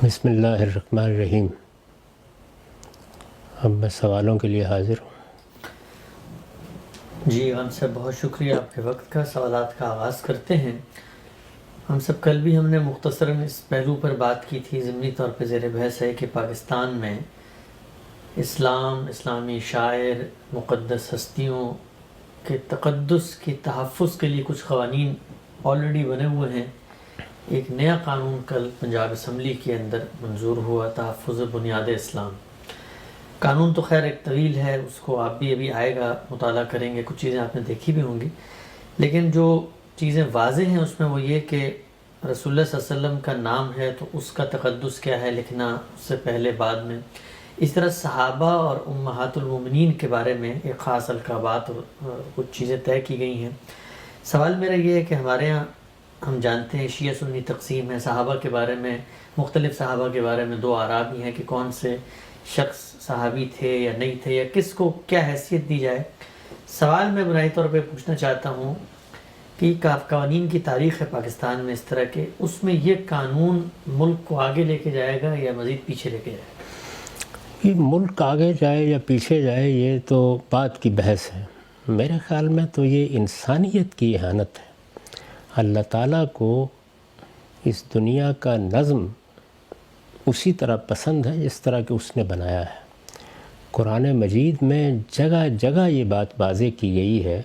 بسم اللہ الرحمن الرحیم۔ اب میں سوالوں کے لیے حاضر ہوں۔ جی ہم سب بہت شکریہ آپ کے وقت کا۔ سوالات کا آغاز کرتے ہیں۔ ہم سب کل بھی ہم نے مختصراً اس پہلو پر بات کی تھی، ضمنی طور پہ زیر بحث ہے کہ پاکستان میں اسلام، اسلامی شاعر، مقدس ہستیوں کے تقدس کے تحفظ کے لیے کچھ قوانین آلریڈی بنے ہوئے ہیں۔ ایک نیا قانون کل پنجاب اسمبلی کے اندر منظور ہوا، تحفظ بنیاد اسلام۔ قانون تو خیر ایک طویل ہے، اس کو آپ بھی ابھی آئے گا مطالعہ کریں گے، کچھ چیزیں آپ نے دیکھی بھی ہوں گی، لیکن جو چیزیں واضح ہیں اس میں وہ یہ کہ رسول اللہ صلی اللہ علیہ وسلم کا نام ہے تو اس کا تقدس کیا ہے لکھنا، اس سے پہلے بعد میں اس طرح صحابہ اور امہات المومنین کے بارے میں ایک خاص القابات اور کچھ چیزیں طے کی گئی ہیں۔ سوال میرا یہ ہے کہ ہمارے ہاں ہم جانتے ہیں شیعہ سنی تقسیم ہے، صحابہ کے بارے میں مختلف صحابہ کے بارے میں دو آراء بھی ہیں کہ کون سے شخص صحابی تھے یا نہیں تھے یا کس کو کیا حیثیت دی جائے۔ سوال میں بنیادی طور پہ پوچھنا چاہتا ہوں کہ قوانین کی تاریخ ہے پاکستان میں اس طرح کے، اس میں یہ قانون ملک کو آگے لے کے جائے گا یا مزید پیچھے لے کے جائے گا؟ یہ ملک آگے جائے یا پیچھے جائے یہ تو بات کی بحث ہے۔ میرے خیال میں تو یہ انسانیت کی اہانت ہے۔ اللہ تعالیٰ کو اس دنیا کا نظم اسی طرح پسند ہے جس طرح کہ اس نے بنایا ہے۔ قرآن مجید میں جگہ جگہ یہ بات واضح کی گئی ہے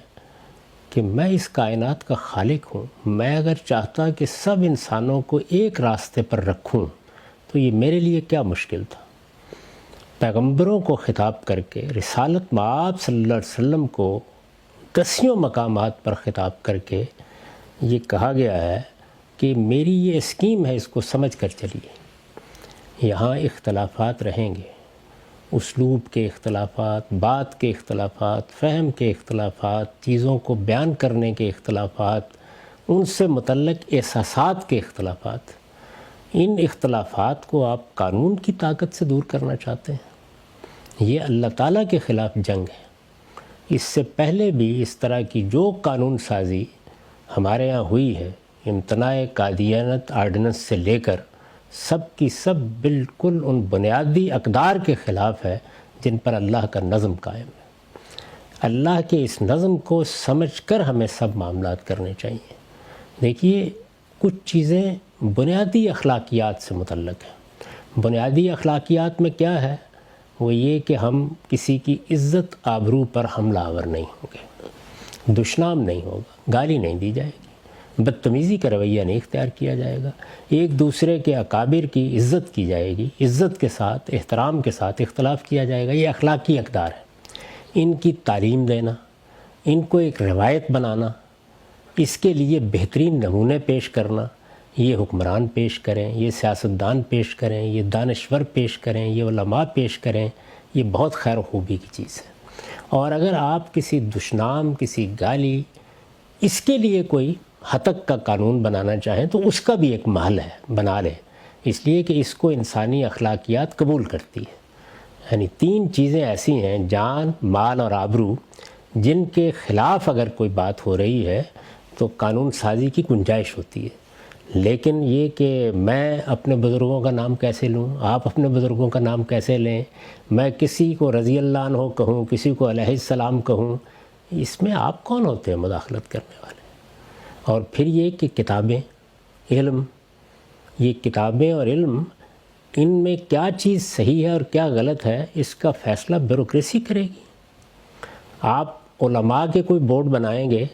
کہ میں اس کائنات کا خالق ہوں۔ میں اگر چاہتا کہ سب انسانوں کو ایک راستے پر رکھوں تو یہ میرے لیے کیا مشکل تھا۔ پیغمبروں کو خطاب کر کے، رسالت مآب صلی اللہ علیہ وسلم کو کسیوں مقامات پر خطاب کر کے یہ کہا گیا ہے کہ میری یہ اسکیم ہے، اس کو سمجھ کر چلیے۔ یہاں اختلافات رہیں گے، اسلوب کے اختلافات، بات کے اختلافات، فہم کے اختلافات، چیزوں کو بیان کرنے کے اختلافات، ان سے متعلق احساسات کے اختلافات۔ ان اختلافات کو آپ قانون کی طاقت سے دور کرنا چاہتے ہیں، یہ اللہ تعالیٰ کے خلاف جنگ ہے۔ اس سے پہلے بھی اس طرح کی جو قانون سازی ہمارے یہاں ہوئی ہے، امتناع قادیانت آرڈیننس سے لے کر سب کی سب بالکل ان بنیادی اقدار کے خلاف ہے جن پر اللہ کا نظم قائم ہے۔ اللہ کے اس نظم کو سمجھ کر ہمیں سب معاملات کرنے چاہیے۔ دیکھیے، کچھ چیزیں بنیادی اخلاقیات سے متعلق ہیں۔ بنیادی اخلاقیات میں کیا ہے؟ وہ یہ کہ ہم کسی کی عزت آبرو پر حملہ آور نہیں ہوں گے، دشنام نہیں ہوگا، گالی نہیں دی جائے گی، بدتمیزی کا رویہ نہیں اختیار کیا جائے گا، ایک دوسرے کے اکابر کی عزت کی جائے گی، عزت کے ساتھ، احترام کے ساتھ اختلاف کیا جائے گا۔ یہ اخلاقی اقدار ہے۔ ان کی تعلیم دینا، ان کو ایک روایت بنانا، اس کے لیے بہترین نمونے پیش کرنا، یہ حکمران پیش کریں، یہ سیاستدان پیش کریں، یہ دانشور پیش کریں، یہ علماء پیش کریں، یہ بہت خیر و خوبی کی چیز ہے۔ اور اگر آپ کسی دشنام، کسی گالی، اس کے لیے کوئی ہتک کا قانون بنانا چاہیں تو اس کا بھی ایک محل ہے، بنا لیں، اس لیے کہ اس کو انسانی اخلاقیات قبول کرتی ہے۔ یعنی تین چیزیں ایسی ہیں، جان، مال اور آبرو، جن کے خلاف اگر کوئی بات ہو رہی ہے تو قانون سازی کی گنجائش ہوتی ہے۔ لیکن یہ کہ میں اپنے بزرگوں کا نام کیسے لوں، آپ اپنے بزرگوں کا نام کیسے لیں، میں کسی کو رضی اللہ عنہ کہوں، کسی کو علیہ السلام کہوں، اس میں آپ کون ہوتے ہیں مداخلت کرنے والے؟ اور پھر یہ کہ کتابیں، علم، یہ کتابیں اور علم، ان میں کیا چیز صحیح ہے اور کیا غلط ہے، اس کا فیصلہ بیوروکریسی کرے گی۔ آپ علماء کے کوئی بورڈ بنائیں گے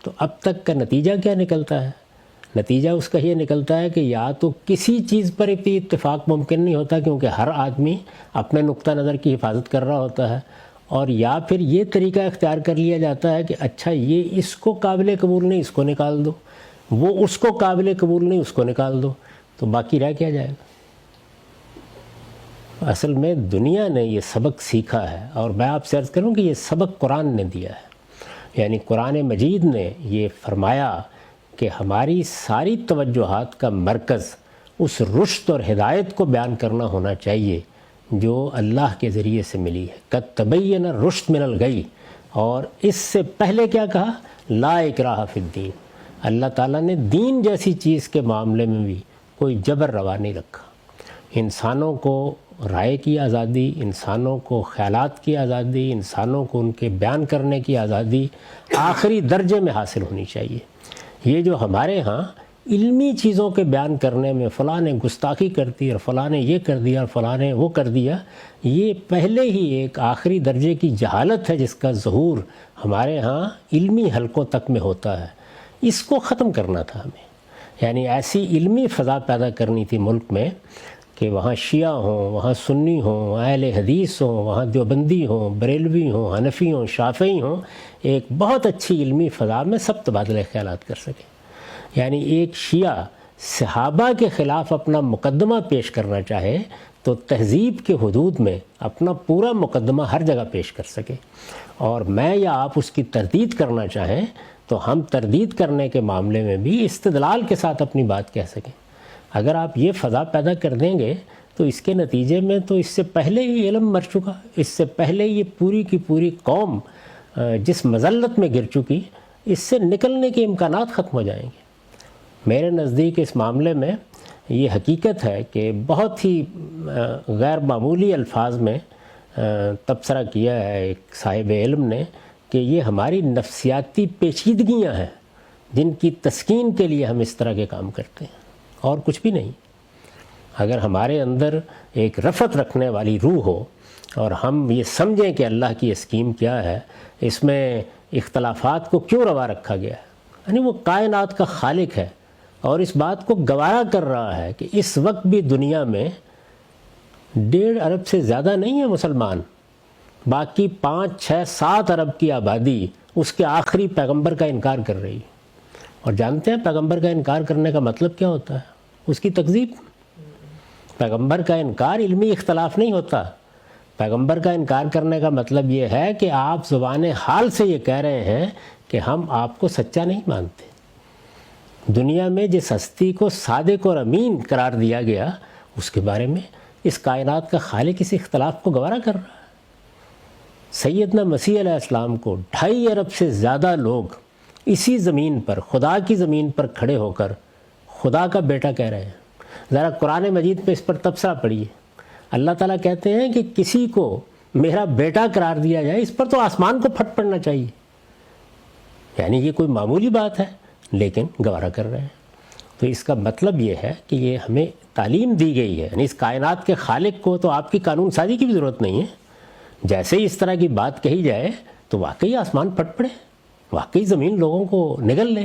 تو اب تک کا نتیجہ کیا نکلتا ہے؟ نتیجہ اس کا یہ نکلتا ہے کہ یا تو کسی چیز پر اتفاق ممکن نہیں ہوتا کیونکہ ہر آدمی اپنے نقطہ نظر کی حفاظت کر رہا ہوتا ہے، اور یا پھر یہ طریقہ اختیار کر لیا جاتا ہے کہ اچھا یہ اس کو قابل قبول نہیں، اس کو نکال دو، وہ اس کو قابل قبول نہیں، اس کو نکال دو، تو باقی رہ کیا جائے گا؟ اصل میں دنیا نے یہ سبق سیکھا ہے، اور میں آپ سے عرض کروں کہ یہ سبق قرآن نے دیا ہے۔ یعنی قرآن مجید نے یہ فرمایا کہ ہماری ساری توجہات کا مرکز اس رشد اور ہدایت کو بیان کرنا ہونا چاہیے جو اللہ کے ذریعے سے ملی ہے۔ قد تبین الرشد من الغی، اور اس سے پہلے کیا کہا؟ لا اکراہ فی الدین۔ اللہ تعالیٰ نے دین جیسی چیز کے معاملے میں بھی کوئی جبر روا نہیں رکھا۔ انسانوں کو رائے کی آزادی، انسانوں کو خیالات کی آزادی، انسانوں کو ان کے بیان کرنے کی آزادی آخری درجے میں حاصل ہونی چاہیے۔ یہ جو ہمارے ہاں علمی چیزوں کے بیان کرنے میں فلاں نے گستاخی کر دی اور فلاں نے یہ کر دیا اور فلاں نے وہ کر دیا، یہ پہلے ہی ایک آخری درجے کی جہالت ہے جس کا ظہور ہمارے ہاں علمی حلقوں تک میں ہوتا ہے۔ اس کو ختم کرنا تھا ہمیں، یعنی ایسی علمی فضا پیدا کرنی تھی ملک میں کہ وہاں شیعہ ہوں، وہاں سنی ہوں، اہل حدیث ہوں، وہاں دیوبندی ہوں، بریلوی ہوں، حنفی ہوں، شافعی ہوں، ایک بہت اچھی علمی فضا میں سب تبادلہ خیالات کر سکیں۔ یعنی ایک شیعہ صحابہ کے خلاف اپنا مقدمہ پیش کرنا چاہے تو تہذیب کے حدود میں اپنا پورا مقدمہ ہر جگہ پیش کر سکے، اور میں یا آپ اس کی تردید کرنا چاہیں تو ہم تردید کرنے کے معاملے میں بھی استدلال کے ساتھ اپنی بات کہہ سکیں۔ اگر آپ یہ فضا پیدا کر دیں گے تو اس کے نتیجے میں تو اس سے پہلے ہی علم مر چکا، اس سے پہلے یہ پوری کی پوری قوم جس مذلت میں گر چکی، اس سے نکلنے کے امکانات ختم ہو جائیں گے۔ میرے نزدیک اس معاملے میں یہ حقیقت ہے کہ بہت ہی غیر معمولی الفاظ میں تبصرہ کیا ہے ایک صاحب علم نے کہ یہ ہماری نفسیاتی پیچیدگیاں ہیں جن کی تسکین کے لیے ہم اس طرح کے کام کرتے ہیں، اور کچھ بھی نہیں۔ اگر ہمارے اندر ایک رفعت رکھنے والی روح ہو اور ہم یہ سمجھیں کہ اللہ کی اسکیم کیا ہے، اس میں اختلافات کو کیوں روا رکھا گیا ہے، یعنی وہ کائنات کا خالق ہے اور اس بات کو گوارا کر رہا ہے کہ اس وقت بھی دنیا میں 1.5 ارب سے زیادہ نہیں ہے مسلمان، باقی 5, 6, 7 ارب کی آبادی اس کے آخری پیغمبر کا انکار کر رہی ہے۔ اور جانتے ہیں پیغمبر کا انکار کرنے کا مطلب کیا ہوتا ہے؟ اس کی تکذیب۔ پیغمبر کا انکار علمی اختلاف نہیں ہوتا، پیغمبر کا انکار کرنے کا مطلب یہ ہے کہ آپ زبان حال سے یہ کہہ رہے ہیں کہ ہم آپ کو سچا نہیں مانتے۔ دنیا میں جس ہستی کو صادق اور امین قرار دیا گیا، اس کے بارے میں اس کائنات کا خالق اس اختلاف کو گوارا کر رہا ہے۔ سیدنا مسیح علیہ السلام کو 2.5 ارب سے زیادہ لوگ اسی زمین پر، خدا کی زمین پر کھڑے ہو کر خدا کا بیٹا کہہ رہے ہیں۔ ذرا قرآن مجید پہ اس پر تبصرہ پڑھیے۔ اللہ تعالیٰ کہتے ہیں کہ کسی کو میرا بیٹا قرار دیا جائے، اس پر تو آسمان کو پھٹ پڑنا چاہیے۔ یعنی یہ کوئی معمولی بات ہے، لیکن گوارا کر رہے ہیں۔ تو اس کا مطلب یہ ہے کہ یہ ہمیں تعلیم دی گئی ہے، یعنی اس کائنات کے خالق کو تو آپ کی قانون سازی کی بھی ضرورت نہیں ہے۔ جیسے ہی اس طرح کی بات کہی جائے تو واقعی آسمان پھٹ پڑے، واقعی زمین لوگوں کو نگل لے،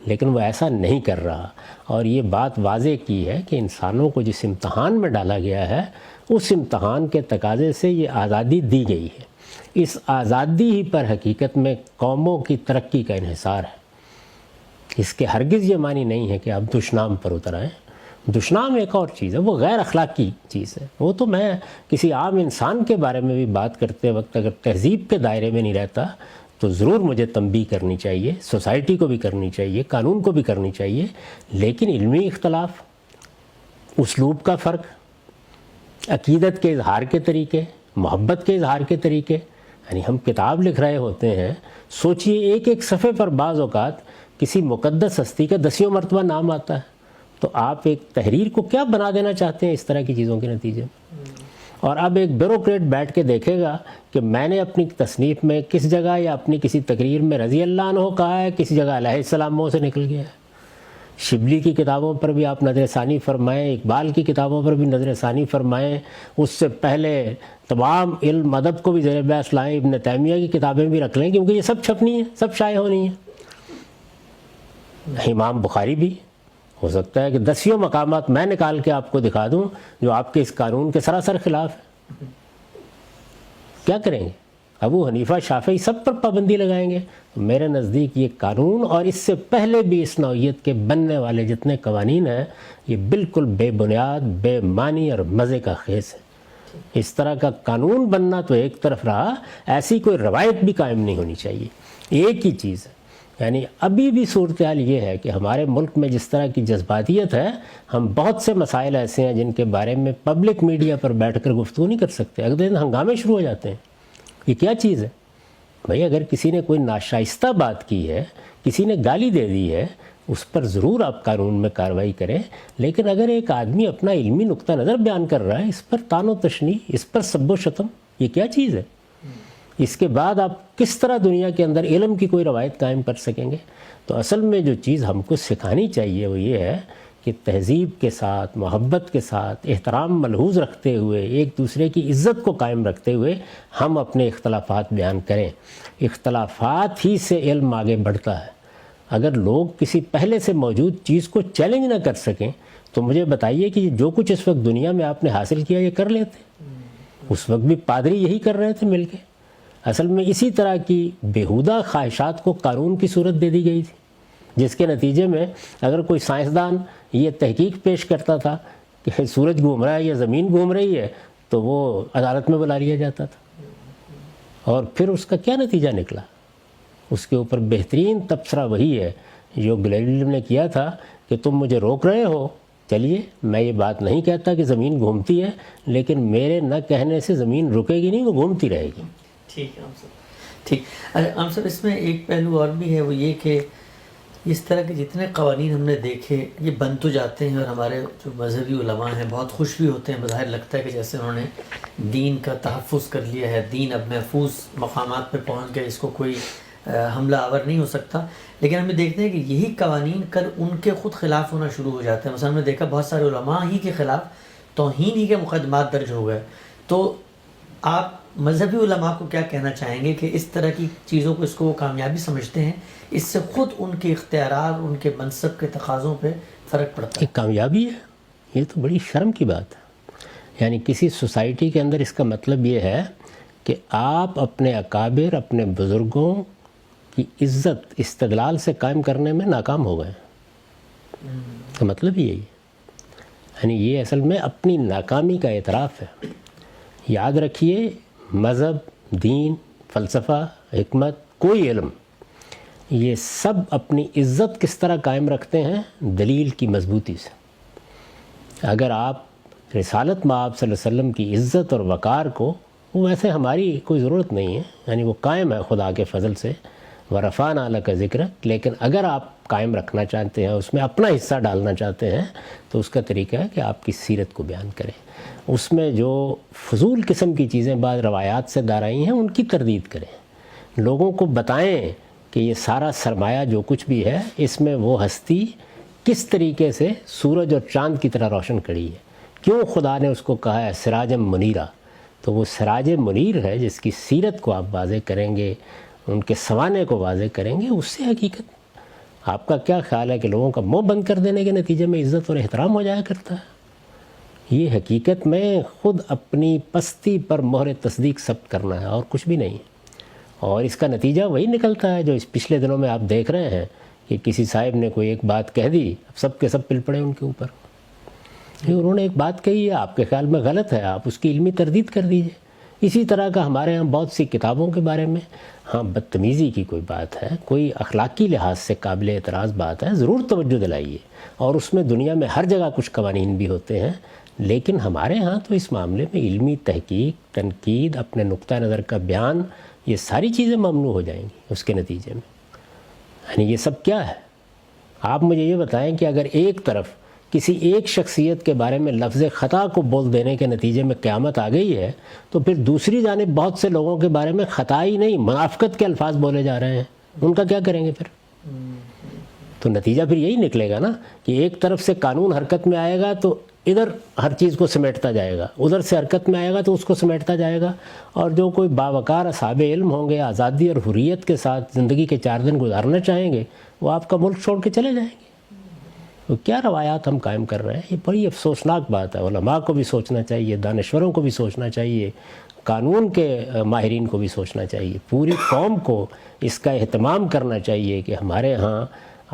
لیکن وہ ایسا نہیں کر رہا۔ اور یہ بات واضح کی ہے کہ انسانوں کو جس امتحان میں ڈالا گیا ہے، اس امتحان کے تقاضے سے یہ آزادی دی گئی ہے۔ اس آزادی ہی پر حقیقت میں قوموں کی ترقی کا انحصار ہے۔ اس کے ہرگز یہ معنی نہیں ہے کہ آپ دشنام پر اتر آئیں۔ دشنام ایک اور چیز ہے، وہ غیر اخلاقی چیز ہے۔ وہ تو میں کسی عام انسان کے بارے میں بھی بات کرتے وقت اگر تہذیب کے دائرے میں نہیں رہتا تو ضرور مجھے تنبیہ کرنی چاہیے، سوسائٹی کو بھی کرنی چاہیے، قانون کو بھی کرنی چاہیے، لیکن علمی اختلاف، اسلوب کا فرق، عقیدت کے اظہار کے طریقے، محبت کے اظہار کے طریقے، یعنی ہم کتاب لکھ رہے ہوتے ہیں، سوچئے ایک ایک صفحے پر بعض اوقات کسی مقدس ہستی کا 10 مرتبہ نام آتا ہے، تو آپ ایک تحریر کو کیا بنا دینا چاہتے ہیں اس طرح کی چیزوں کے نتیجے میں؟ اور اب ایک بیوروکریٹ بیٹھ کے دیکھے گا کہ میں نے اپنی تصنیف میں کس جگہ یا اپنی کسی تقریر میں رضی اللہ عنہ کہا ہے، کسی جگہ علیہ السلام منہ سے نکل گیا ہے۔ شبلی کی کتابوں پر بھی آپ نظر ثانی فرمائیں، اقبال کی کتابوں پر بھی نظر ثانی فرمائیں، اس سے پہلے تمام علم ادب کو بھی زیر بحث لائیں، ابن تیمیہ کی کتابیں بھی رکھ لیں، کیونکہ یہ سب چھپنی ہیں، سب شائع ہونی ہیں۔ امام بخاری بھی ہو سکتا ہے کہ 10 مقامات میں نکال کے آپ کو دکھا دوں جو آپ کے اس قانون کے سراسر خلاف ہے۔ کیا کریں گے؟ ابو حنیفہ، شافعی سب پر پابندی لگائیں گے؟ میرے نزدیک یہ قانون اور اس سے پہلے بھی اس نوعیت کے بننے والے جتنے قوانین ہیں، یہ بالکل بے بنیاد، بے معنی اور مزے کا خیز ہے۔ اس طرح کا قانون بننا تو ایک طرف رہا، ایسی کوئی روایت بھی قائم نہیں ہونی چاہیے۔ ایک ہی چیز ہے، یعنی ابھی بھی صورتحال یہ ہے کہ ہمارے ملک میں جس طرح کی جذباتیت ہے، ہم بہت سے مسائل ایسے ہیں جن کے بارے میں پبلک میڈیا پر بیٹھ کر گفتگو نہیں کر سکتے، اگلے دن ہنگامے شروع ہو جاتے ہیں۔ یہ کیا چیز ہے بھائی؟ اگر کسی نے کوئی ناشائستہ بات کی ہے، کسی نے گالی دے دی ہے، اس پر ضرور آپ قانون میں کارروائی کریں، لیکن اگر ایک آدمی اپنا علمی نقطہ نظر بیان کر رہا ہے، اس پر طعن و تشنیع، اس پر سب و شتم، یہ کیا چیز ہے؟ اس کے بعد آپ کس طرح دنیا کے اندر علم کی کوئی روایت قائم کر سکیں گے؟ تو اصل میں جو چیز ہم کو سکھانی چاہیے وہ یہ ہے کہ تہذیب کے ساتھ، محبت کے ساتھ، احترام ملحوظ رکھتے ہوئے، ایک دوسرے کی عزت کو قائم رکھتے ہوئے ہم اپنے اختلافات بیان کریں۔ اختلافات ہی سے علم آگے بڑھتا ہے۔ اگر لوگ کسی پہلے سے موجود چیز کو چیلنج نہ کر سکیں تو مجھے بتائیے کہ جو کچھ اس وقت دنیا میں آپ نے حاصل کیا یہ کر لیتے؟ اس وقت بھی پادری یہی کر رہے تھے مل کے۔ اصل میں اسی طرح کی بیہودہ خواہشات کو قانون کی صورت دے دی گئی تھی، جس کے نتیجے میں اگر کوئی سائنسدان یہ تحقیق پیش کرتا تھا کہ سورج گھوم رہا ہے یا زمین گھوم رہی ہے تو وہ عدالت میں بلا لیا جاتا تھا، اور پھر اس کا کیا نتیجہ نکلا؟ اس کے اوپر بہترین تبصرہ وہی ہے جو گلیلیو نے کیا تھا کہ تم مجھے روک رہے ہو، چلیے میں یہ بات نہیں کہتا کہ زمین گھومتی ہے، لیکن میرے نہ کہنے سے زمین رکے گی نہیں، وہ گھومتی رہے گی۔ ٹھیک ہے ہم صاحب، ٹھیک۔ ہم صاحب اس میں ایک پہلو اور بھی ہے، وہ یہ کہ اس طرح کے جتنے قوانین ہم نے دیکھے یہ بن تو جاتے ہیں، اور ہمارے جو مذہبی علماء ہیں بہت خوش بھی ہوتے ہیں، بظاہر لگتا ہے کہ جیسے انہوں نے دین کا تحفظ کر لیا ہے، دین اب محفوظ مقامات پہ پہنچ گئے، اس کو کوئی حملہ آور نہیں ہو سکتا۔ لیکن ہم دیکھتے ہیں کہ یہی قوانین کل ان کے خود خلاف ہونا شروع ہو جاتے ہیں۔ مثلا ہم نے دیکھا بہت سارے علماء ہی کے خلاف توہین ہی کے مقدمات درج ہو گئے۔ تو آپ مذہبی علماء کو کیا کہنا چاہیں گے کہ اس طرح کی چیزوں کو، اس کو وہ کامیابی سمجھتے ہیں، اس سے خود ان کے اختیارات، ان کے منصب کے تقاضوں پہ فرق پڑتا ہے؟ ایک کامیابی ہے، یہ تو بڑی شرم کی بات ہے۔ یعنی کسی سوسائٹی کے اندر اس کا مطلب یہ ہے کہ آپ اپنے اکابر، اپنے بزرگوں کی عزت استدلال سے قائم کرنے میں ناکام ہو گئے۔ اس کا مطلب یہی ہے، یعنی یہ اصل میں اپنی ناکامی کا اعتراف ہے۔ یاد رکھیے، مذہب، دین، فلسفہ، حکمت، کوئی علم، یہ سب اپنی عزت کس طرح قائم رکھتے ہیں؟ دلیل کی مضبوطی سے۔ اگر آپ رسالت مآب صلی اللہ علیہ وسلم کی عزت اور وقار کو، ویسے ہماری کوئی ضرورت نہیں ہے، یعنی وہ قائم ہے خدا کے فضل سے، ورفعنا لک ذکرک، لیکن اگر آپ قائم رکھنا چاہتے ہیں، اس میں اپنا حصہ ڈالنا چاہتے ہیں، تو اس کا طریقہ ہے کہ آپ کی سیرت کو بیان کریں۔ اس میں جو فضول قسم کی چیزیں بعض روایات سے دارائی ہیں ان کی تردید کریں، لوگوں کو بتائیں کہ یہ سارا سرمایہ جو کچھ بھی ہے اس میں وہ ہستی کس طریقے سے سورج اور چاند کی طرح روشن کھڑی ہے، کیوں خدا نے اس کو کہا ہے سراجم منیرہ۔ تو وہ سراج منیر ہے جس کی سیرت کو آپ واضح کریں گے، ان کے سوانے کو واضح کریں گے، اس سے حقیقت۔ آپ کا کیا خیال ہے کہ لوگوں کا منہ بند کر دینے کے نتیجے میں عزت اور احترام ہو جایا کرتا ہے؟ یہ حقیقت میں خود اپنی پستی پر مہر تصدیق ثبت کرنا ہے اور کچھ بھی نہیں ہے۔ اور اس کا نتیجہ وہی نکلتا ہے جو اس پچھلے دنوں میں آپ دیکھ رہے ہیں کہ کسی صاحب نے کوئی ایک بات کہہ دی، اب سب کے سب پل پڑے ان کے اوپر۔ انہوں نے ایک بات کہی ہے، آپ کے خیال میں غلط ہے، آپ اس کی علمی تردید کر دیجئے۔ اسی طرح کا ہمارے ہاں بہت سی کتابوں کے بارے میں، ہاں بدتمیزی کی کوئی بات ہے، کوئی اخلاقی لحاظ سے قابل اعتراض بات ہے، ضرور توجہ دلائیے، اور اس میں دنیا میں ہر جگہ کچھ قوانین بھی ہوتے ہیں، لیکن ہمارے ہاں تو اس معاملے میں علمی تحقیق، تنقید، اپنے نقطہ نظر کا بیان، یہ ساری چیزیں ممنوع ہو جائیں گی اس کے نتیجے میں۔ یعنی یہ سب کیا ہے؟ آپ مجھے یہ بتائیں کہ اگر ایک طرف کسی ایک شخصیت کے بارے میں لفظ خطا کو بول دینے کے نتیجے میں قیامت آ گئی ہے، تو پھر دوسری جانب بہت سے لوگوں کے بارے میں خطا ہی نہیں، منافقت کے الفاظ بولے جا رہے ہیں، ان کا کیا کریں گے پھر؟ تو نتیجہ پھر یہی نکلے گا نا کہ ایک طرف سے قانون حرکت میں آئے گا تو ادھر ہر چیز کو سمیٹتا جائے گا، ادھر سے حرکت میں آئے گا تو اس کو سمیٹتا جائے گا، اور جو کوئی باوقار اصحاب علم ہوں گے، آزادی اور حریت کے ساتھ زندگی کے 4 دن گزارنا چاہیں گے، وہ آپ کا ملک چھوڑ کے چلے جائیں گے۔ تو کیا روایات ہم قائم کر رہے ہیں؟ یہ بڑی افسوسناک بات ہے۔ علماء کو بھی سوچنا چاہیے، دانشوروں کو بھی سوچنا چاہیے، قانون کے ماہرین کو بھی سوچنا چاہیے، پوری قوم کو اس کا اہتمام کرنا چاہیے کہ ہمارے ہاں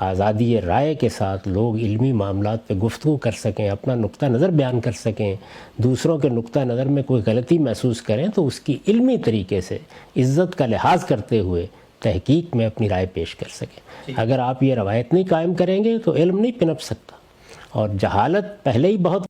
آزادی رائے کے ساتھ لوگ علمی معاملات پہ گفتگو کر سکیں، اپنا نقطہ نظر بیان کر سکیں، دوسروں کے نقطہ نظر میں کوئی غلطی محسوس کریں تو اس کی علمی طریقے سے عزت کا لحاظ کرتے ہوئے تحقیق میں اپنی رائے پیش کر سکیں۔ اگر آپ یہ روایت نہیں قائم کریں گے تو علم نہیں پنپ سکتا، اور جہالت پہلے ہی بہت